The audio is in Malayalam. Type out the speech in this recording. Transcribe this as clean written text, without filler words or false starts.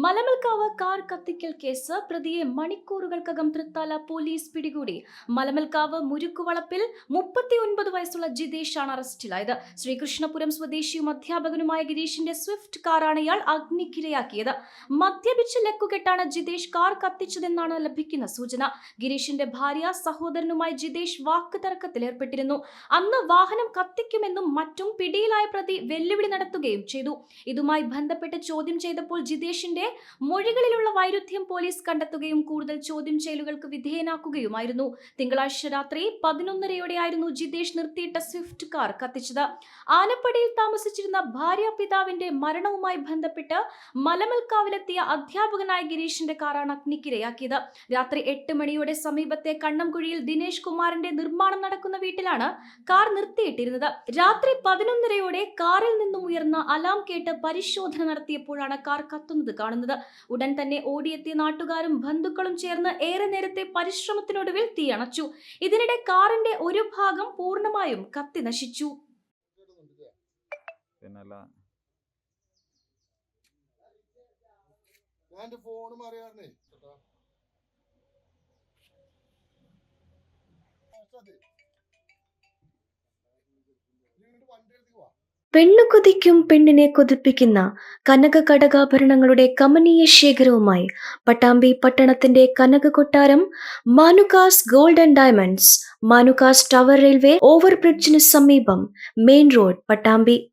മലമൽക്കാവ് കാർ കത്തിക്കൽ കേസ് പ്രതിയെ മണിക്കൂറുകൾക്കകം തൃത്താല പോലീസ് പിടികൂടി. മലമൽക്കാവ് മുരുക്കുവളപ്പിൽ 39 വയസ്സുള്ള ജിതേഷാണ് അറസ്റ്റിലായത്. ശ്രീകൃഷ്ണപുരം സ്വദേശിയും അധ്യാപകനുമായ ഗിരീഷിന്റെ സ്വിഫ്റ്റ് കാറാണ് ഇയാൾ അഗ്നിക്കിരയാക്കിയത്. മദ്യപിച്ച് ലക്കുകെട്ടാണ് ജിതേഷ് കാർ കത്തിച്ചതെന്നാണ് ലഭിക്കുന്ന സൂചന. ഗിരീഷിന്റെ ഭാര്യ സഹോദരനുമായി ജിതേഷ് വാക്ക് തർക്കത്തിലേർപ്പെട്ടിരുന്നു. അന്ന് വാഹനം കത്തിക്കുമെന്നും മറ്റും പിടിയിലായ പ്രതി വെല്ലുവിളി നടത്തുകയും ചെയ്തു. ഇതുമായി ബന്ധപ്പെട്ട് ചോദ്യം ചെയ്തപ്പോൾ ജിതേഷിന്റെ മൊഴികളിലുള്ള വൈരുദ്ധ്യം പോലീസ് കണ്ടെത്തുകയും കൂടുതൽ ചോദ്യം ചെയ്യലുകൾക്ക് വിധേയനാക്കുകയുമായിരുന്നു. തിങ്കളാഴ്ച രാത്രി 11:30യോടെയായിരുന്നു ജിതേഷ് നിർത്തിയിട്ട സ്വിഫ്റ്റ് കാർ കത്തിച്ചത്. ആനപ്പടിയിൽ താമസിച്ചിരുന്ന ഭാര്യ പിതാവിന്റെ മരണവുമായി ബന്ധപ്പെട്ട് മലമൽക്കാവിലെത്തിയ അധ്യാപകനായ ഗിരീഷിന്റെ കാറാണ് അഗ്നിക്കിരയാക്കിയത്. രാത്രി 8 മണിയോടെ സമീപത്തെ കണ്ണംകുഴിയിൽ ദിനേശ് കുമാറിന്റെ നിർമ്മാണം നടക്കുന്ന വീട്ടിലാണ് കാർ നിർത്തിയിട്ടിരുന്നത്. രാത്രി 11:30യോടെ കാറിൽ നിന്നും ഉയർന്ന അലാം കേട്ട് പരിശോധന നടത്തിയപ്പോഴാണ് കാർ കത്തുന്നത് കാണുന്നത്. ഉടൻ തന്നെ ഓടിയെത്തിയ നാട്ടുകാരും ബന്ധുക്കളും ചേർന്ന് ഏറെ നേരത്തെ പരിശ്രമത്തിനൊടുവിൽ തീയണച്ചു. ഇതിനിടെ കാറിന്റെ ഒരു ഭാഗം പൂർണ്ണമായും കത്തി നശിച്ചു. പെണ്ണു കൊതിക്കും പെണ്ണിനെ കൊതിപ്പിക്കുന്ന കനക കടകാഭരണങ്ങളുടെ കമനീയ ശേഖരവുമായി പട്ടാമ്പി പട്ടണത്തിന്റെ കനക കൊട്ടാരം Manukas gold and diamonds, Manukas tower railway ഓവർബ്രിഡ്ജിന് സമീപം, മെയിൻ റോഡ്, പട്ടാമ്പി.